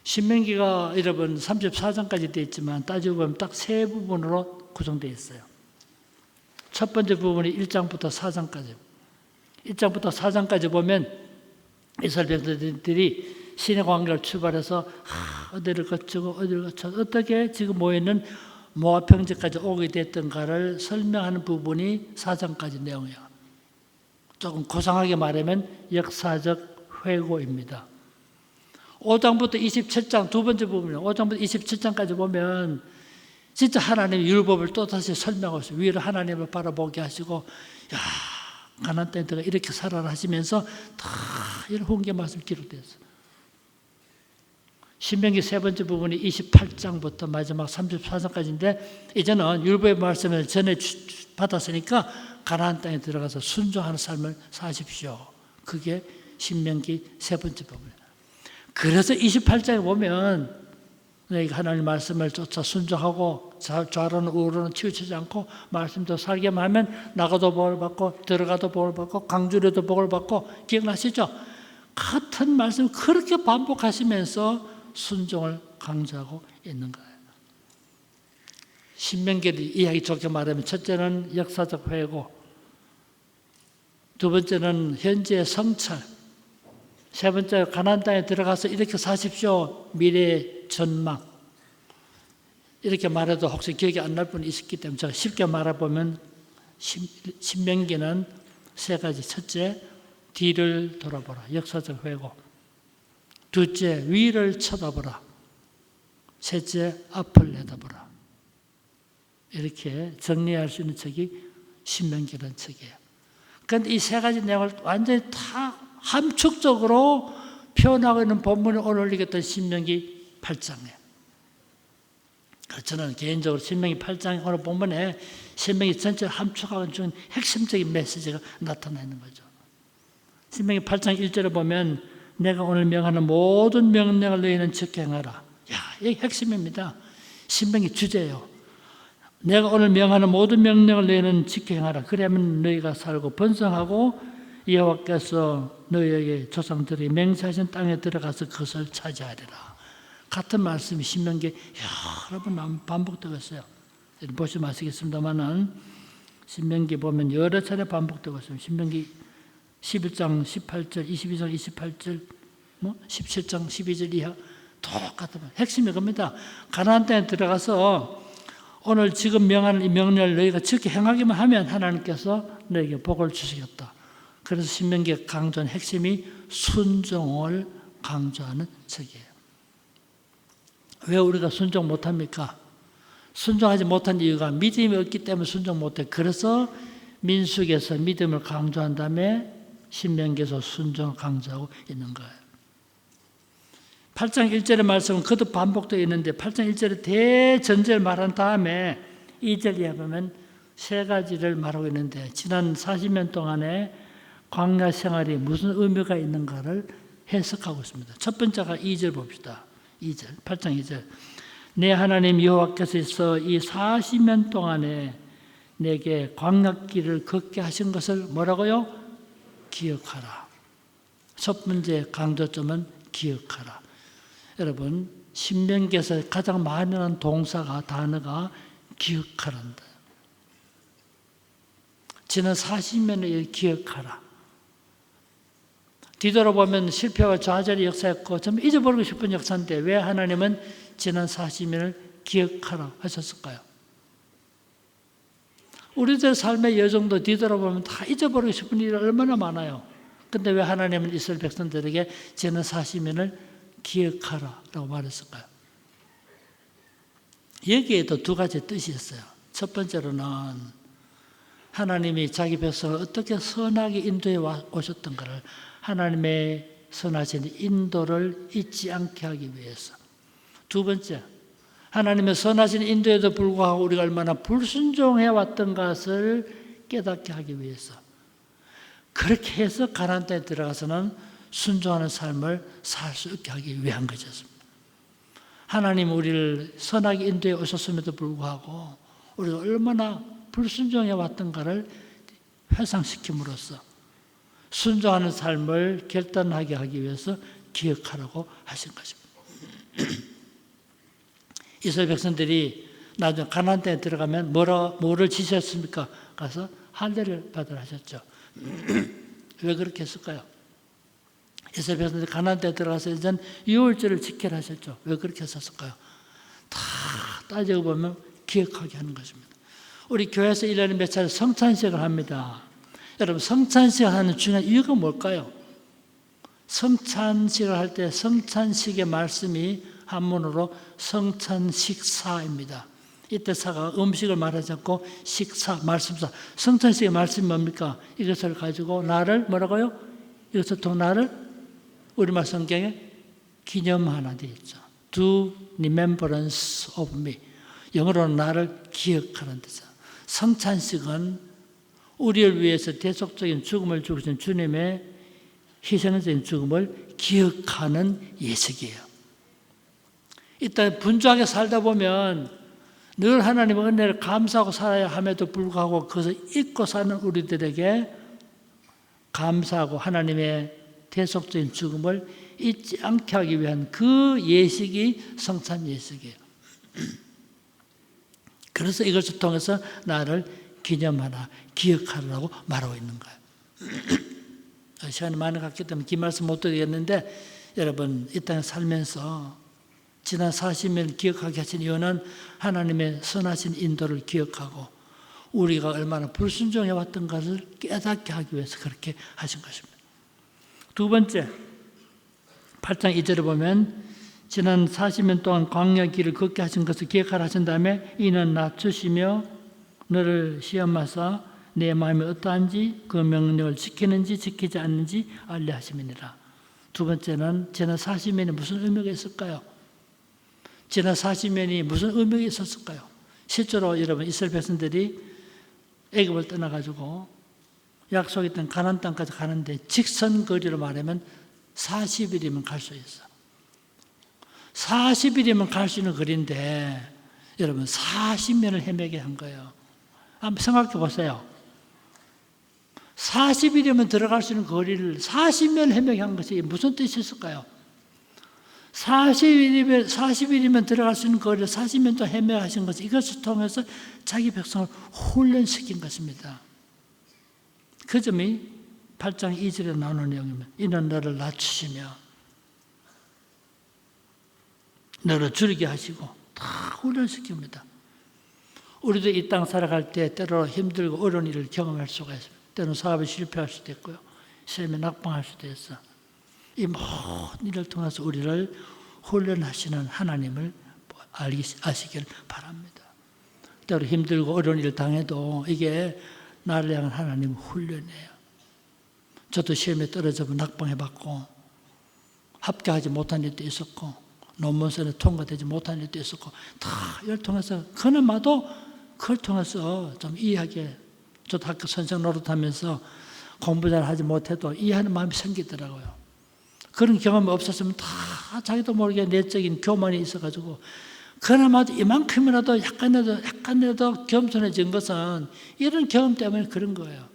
신명기가 여러분 34장까지 되어 있지만 따지고 보면 딱 세 부분으로 구성되어 있어요. 첫 번째 부분이 1장부터 4장까지. 1장부터 4장까지 보면 이스라엘 백성들이 신의 광야를 출발해서 어디를 거치고 어디를 거쳐서 어떻게 지금 모여있는 모압 평지까지 오게 됐던가를 설명하는 부분이 4장까지 내용이에요. 조금 고상하게 말하면 역사적 회고입니다. 5장부터 27장 두 번째 부분이에요. 5장부터 27장까지 보면 진짜 하나님의 율법을 또다시 설명하고 있어요. 위로 하나님을 바라보게 하시고 야 가나안 땅에 들어가 이렇게 살아라 하시면서 다 이런 훈계 말씀 기록되었어요. 신명기 세 번째 부분이 28장부터 마지막 34장까지인데 이제는 율법의 말씀을 전해 받았으니까 가나안 땅에 들어가서 순종하는 삶을 사십시오. 그게 신명기 세 번째 부분이에요. 그래서 28장에 보면 너희가 하나님 말씀을 쫓아 순종하고 좌로는 우로는 치우치지 않고 말씀도 살게만 하면 나가도 복을 받고 들어가도 복을 받고 강주려도 복을 받고 기억나시죠? 같은 말씀을 그렇게 반복하시면서 순종을 강조하고 있는 거예요. 신명기를 이야기 좋게 말하면 첫째는 역사적 회고, 두 번째는 현재의 성찰, 세 번째 가나안 땅에 들어가서 이렇게 사십시오. 미래의 전망. 이렇게 말해도 혹시 기억이 안 날 분이 있었기 때문에 제가 쉽게 말해보면 신명기는 세 가지. 첫째, 뒤를 돌아보라. 역사적 회고. 둘째, 위를 쳐다보라. 셋째, 앞을 내다보라. 이렇게 정리할 수 있는 책이 신명기라는 책이에요. 그런데 이 세 가지 내용을 완전히 다 함축적으로 표현하고 있는 본문을 오늘 읽었던 신명기 8장이에요. 저는 개인적으로 신명기 8장 오늘 본문에 신명기 전체를 함축하고 있는 핵심적인 메시지가 나타나 있는 거죠. 신명기 8장 1절에 보면 내가 오늘 명하는 모든 명령을 너희는 지켜 행하라. 이게 핵심입니다. 신명기 주제예요. 내가 오늘 명하는 모든 명령을 너희는 지켜 행하라. 그러면 너희가 살고 번성하고 여호와께서 너희에게 조상들이 맹세하신 땅에 들어가서 그것을 차지하리라. 같은 말씀이 신명기에 여러 번 반복되고 있어요. 보시면 아시겠습니다만은 신명기 보면 여러 차례 반복되고 있어요. 신명기 11장 18절, 22장 28절, 17장 12절 이하 똑같은 핵심이 겁니다. 가나안 땅에 들어가서 오늘 지금 명하는 이 명령을 너희가 지켜 행하기만 하면 하나님께서 너에게 복을 주시겠다. 그래서 신명기의 강조한 핵심이 순종을 강조하는 책이에요. 왜 우리가 순종 못합니까? 순종하지 못한 이유가 믿음이 없기 때문에 순종 못해. 그래서 민수기에서 믿음을 강조한 다음에 신명기에서 순종을 강조하고 있는 거예요. 8장 1절의 말씀은 거듭 반복되어 있는데 8장 1절에 대전제를 말한 다음에 2절 이하 보면 세 가지를 말하고 있는데 지난 40년 동안에 광야 생활이 무슨 의미가 있는가를 해석하고 있습니다. 첫 번째가 2절 봅시다. 2절, 8장 2절. 내 하나님 여호와께서 이 40년 동안에 내게 광야길을 걷게 하신 것을 뭐라고요? 기억하라. 첫 번째 강조점은 기억하라. 여러분, 신명기에서 가장 많이 나오는 단어가 기억하란다. 지난 40년을 기억하라. 뒤돌아보면 실패와 좌절의 역사였고 좀 잊어버리고 싶은 역사인데 왜 하나님은 지난 40년을 기억하라 하셨을까요? 우리들 삶의 여정도 뒤돌아보면 다 잊어버리고 싶은 일이 얼마나 많아요. 그런데 왜 하나님은 이스라엘 백성들에게 지난 40년을 기억하라라고 말했을까요? 여기에도 두 가지 뜻이 있어요. 첫 번째로는 하나님이 자기 백성을 어떻게 선하게 인도해 오셨던가를 하나님의 선하신 인도를 잊지 않게 하기 위해서. 두 번째, 하나님의 선하신 인도에도 불구하고 우리가 얼마나 불순종해 왔던 것을 깨닫게 하기 위해서. 그렇게 해서 가나안 땅에 들어가서는 순종하는 삶을 살 수 있게 하기 위한 것이었습니다. 하나님 우리를 선하게 인도해 오셨음에도 불구하고 우리가 얼마나 불순종해 왔던가를 회상시킴으로써 순종하는 삶을 결단하게 하기 위해서 기억하라고 하신 것입니다. 이스라엘 백성들이 나중에 가나안 땅에 들어가면 뭐를 지셨습니까? 가서 할례를 받으라 하셨죠. 왜 그렇게 했을까요? 이스라엘 백성들이 가나안 땅에 들어가서 이제 유월절을 지키라 하셨죠. 왜 그렇게 했었을까요? 다 따지고 보면 기억하게 하는 것입니다. 우리 교회에서 1년에 몇 차례 성찬식을 합니다. 여러분, 성찬식을 하는 중요한 이유가 뭘까요? 성찬식을 할 때 성찬식의 말씀이 한문으로 성찬식사입니다. 이때 사가 음식을 말하지 않고 식사, 말씀사. 성찬식의 말씀이 뭡니까? 이것을 가지고 나를 뭐라고요? 이것을 통해 나를 우리말 성경에 기념하나 되어 있죠. Do remembrance of me. 영어로는 나를 기억하는 뜻이죠. 성찬식은 우리를 위해서 대속적인 죽음을 죽으신 주님의 희생적인 죽음을 기억하는 예식이에요. 이따 분주하게 살다 보면 늘 하나님의 은혜를 감사하고 살아야 함에도 불구하고 그것을 잊고 사는 우리들에게 감사하고 하나님의 대속적인 죽음을 잊지 않게 하기 위한 그 예식이 성찬 예식이에요. 그래서 이것을 통해서 나를 기념하라, 기억하라고 말하고 있는 거예요. 시간이 많이 갔기 때문에 긴 말씀 못 드리겠는데 여러분 이 땅에 살면서 지난 40년을 기억하게 하신 이유는 하나님의 선하신 인도를 기억하고 우리가 얼마나 불순종해 왔던 것을 깨닫게 하기 위해서 그렇게 하신 것입니다. 두 번째, 8장 2절에 보면 지난 40년 동안 광야 길을 걷게 하신 것을 기억하라 하신 다음에 이는 낮추시며 너를 시험하사 내 마음이 어떠한지 그 명령을 지키는지 지키지 않는지 알려 하심이니라. 두 번째는 지난 40년이 무슨 의미가 있을까요? 지난 40년이 무슨 의미가 있었을까요? 실제로 여러분 이스라엘 백성들이 애굽을 떠나가지고 약속했던 가나안 땅까지 가는데 직선 거리로 말하면 40일이면 갈 수 있어. 40일이면 갈 수 있는 거리인데 여러분 40년을 헤매게 한 거예요. 한번 생각해 보세요. 40일이면 들어갈 수 있는 거리를 40년을 헤매게 한 것이 무슨 뜻이 있을까요? 40일이면 들어갈 수 있는 거리를 40년 동안 헤매게 하신 것이 이것을 통해서 자기 백성을 훈련시킨 것입니다. 그 점이 8장 2절에 나오는 내용입니다. 이는 너를 낮추시며 너를 줄이게 하시고 다 훈련시킵니다. 우리도 이 땅 살아갈 때 때로 힘들고 어려운 일을 경험할 수가 있습니다. 때로는 사업에 실패할 수도 있고요. 시험에 낙방할 수도 있어. 이 모든 일을 통해서 우리를 훈련하시는 하나님을 아시길 바랍니다. 때로 힘들고 어려운 일을 당해도 이게 나를 향한 하나님의 훈련이에요. 저도 시험에 떨어져서 낙방해봤고 합격하지 못한 일도 있었고 논문서에 통과되지 못한 일도 있었고 다 이걸 통해서 그나마도 그걸 통해서 좀 이해하게 저도 학교 선생 노릇하면서 공부 잘 하지 못해도 이해하는 마음이 생기더라고요. 그런 경험이 없었으면 다 자기도 모르게 내적인 교만이 있어가지고 그나마도 이만큼이라도 약간이라도 겸손해진 것은 이런 경험 때문에 그런 거예요.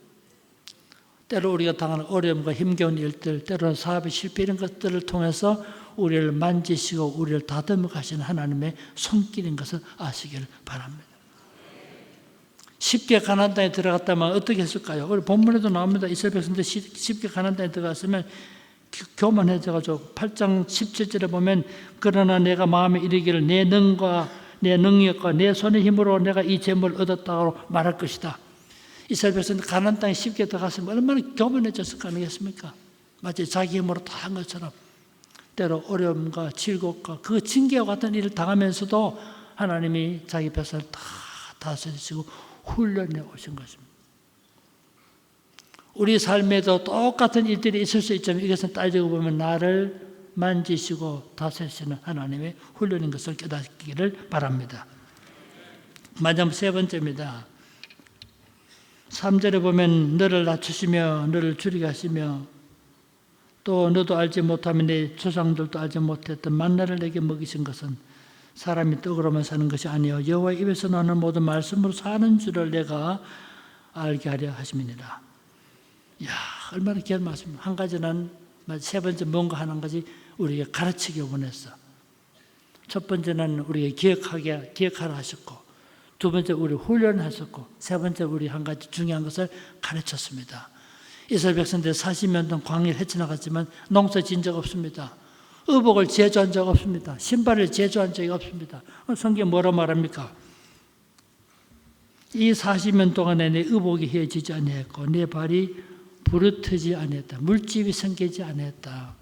때로 우리가 당하는 어려움과 힘겨운 일들, 때로는 사업의 실패 이런 것들을 통해서 우리를 만지시고 우리를 다듬어 가시는 하나님의 손길인 것을 아시기를 바랍니다. 쉽게 가나안 땅에 들어갔다면 어떻게 했을까요? 우리 본문에도 나옵니다. 이스라엘 백성들 쉽게 가나안 땅에 들어갔으면 교만해져가지고 8장 17절에 보면 그러나 내가 마음에 이르기를 내 능과 내 능력과 내 손의 힘으로 내가 이 재물을 얻었다고 말할 것이다. 이스라엘 백성들 가나안 땅에 쉽게 들어갔으면 얼마나 교만해졌을 거 아니겠습니까? 마치 자기 힘으로 다 한 것처럼 때로 어려움과 질곡과 그 징계와 같은 일을 당하면서도 하나님이 자기 백성을 다 다스리시고 훈련해 오신 것입니다. 우리 삶에도 똑같은 일들이 있을 수 있지만 이것은 따지고 보면 나를 만지시고 다스리시는 하나님의 훈련인 것을 깨닫기를 바랍니다. 마지막 세 번째입니다. 3절에 보면 너를 낮추시며 너를 줄이게 하시며 또 너도 알지 못하면 내 조상들도 알지 못했던 만나를 내게 먹이신 것은 사람이 떡으로만 사는 것이 아니요 여호와의 입에서 나오는 모든 말씀으로 사는 줄을 내가 알게 하려 하심이니라. 이야, 얼마나 귀한 말씀입니다. 한 가지는 세 번째 뭔가 하는 것이 우리에게 가르치기 원했어. 첫 번째는 우리에게 기억하라 하셨고, 두 번째 우리 훈련하셨고, 세 번째 우리 한 가지 중요한 것을 가르쳤습니다. 이스라엘 백성들 40년 동안 광야를 헤쳐나갔지만 농사 지은 적 없습니다. 의복을 제조한 적 없습니다. 신발을 제조한 적이 없습니다. 성경이 뭐라 말합니까? 이 40년 동안에 내 의복이 헤어지지 아니했고 내 발이 부르트지 아니했다. 물집이 생기지 아니했다.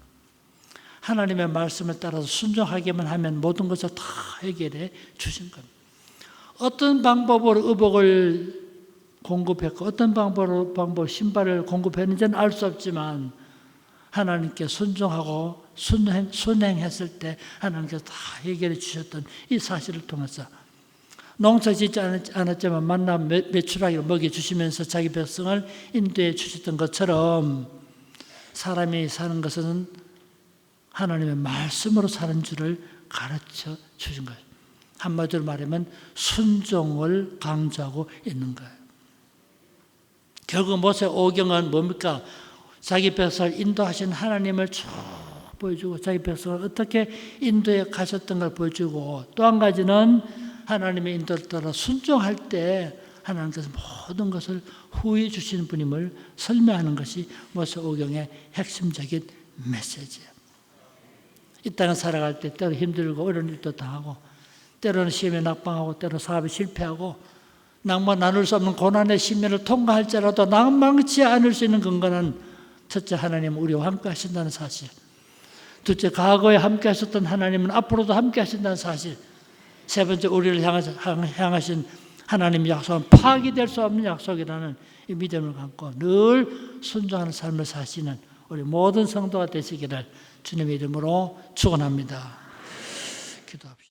하나님의 말씀에 따라서 순종하기만 하면 모든 것을 다 해결해 주신 겁니다. 어떤 방법으로 의복을 공급했고 어떤 방법으로 신발을 공급했는지는 알 수 없지만 하나님께 순종하고 순행했을 때 하나님께서 다 해결해 주셨던 이 사실을 통해서 농사 짓지 않았지만 만나 메추라기로 먹여주시면서 자기 백성을 인도해 주셨던 것처럼 사람이 사는 것은 하나님의 말씀으로 사는 줄을 가르쳐 주신 거예요. 한마디로 말하면 순종을 강조하고 있는 거예요. 결국 모세 오경은 뭡니까? 자기 백성을 인도하신 하나님을 쭉 보여주고 자기 백성을 어떻게 인도해 가셨던 걸 보여주고 또 한 가지는 하나님의 인도를 따라 순종할 때 하나님께서 모든 것을 후해 주시는 분임을 설명하는 것이 모세 오경의 핵심적인 메시지예요. 이 땅을 살아갈 때 때로 힘들고 어려운 일도 당하고 때로는 시험에 낙방하고 때로 사업에 실패하고 낭만 나눌 수 없는 고난의 심연을 통과할지라도 낭망치 않을 수 있는 근거는 첫째 하나님은 우리와 함께 하신다는 사실, 둘째 과거에 함께 하셨던 하나님은 앞으로도 함께 하신다는 사실, 세 번째 우리를 향하신 하나님의 약속은 파기될 수 없는 약속이라는 이 믿음을 갖고 늘 순종하는 삶을 사시는 우리 모든 성도가 되시기를 주님의 이름으로 축원합니다. 기도합시다.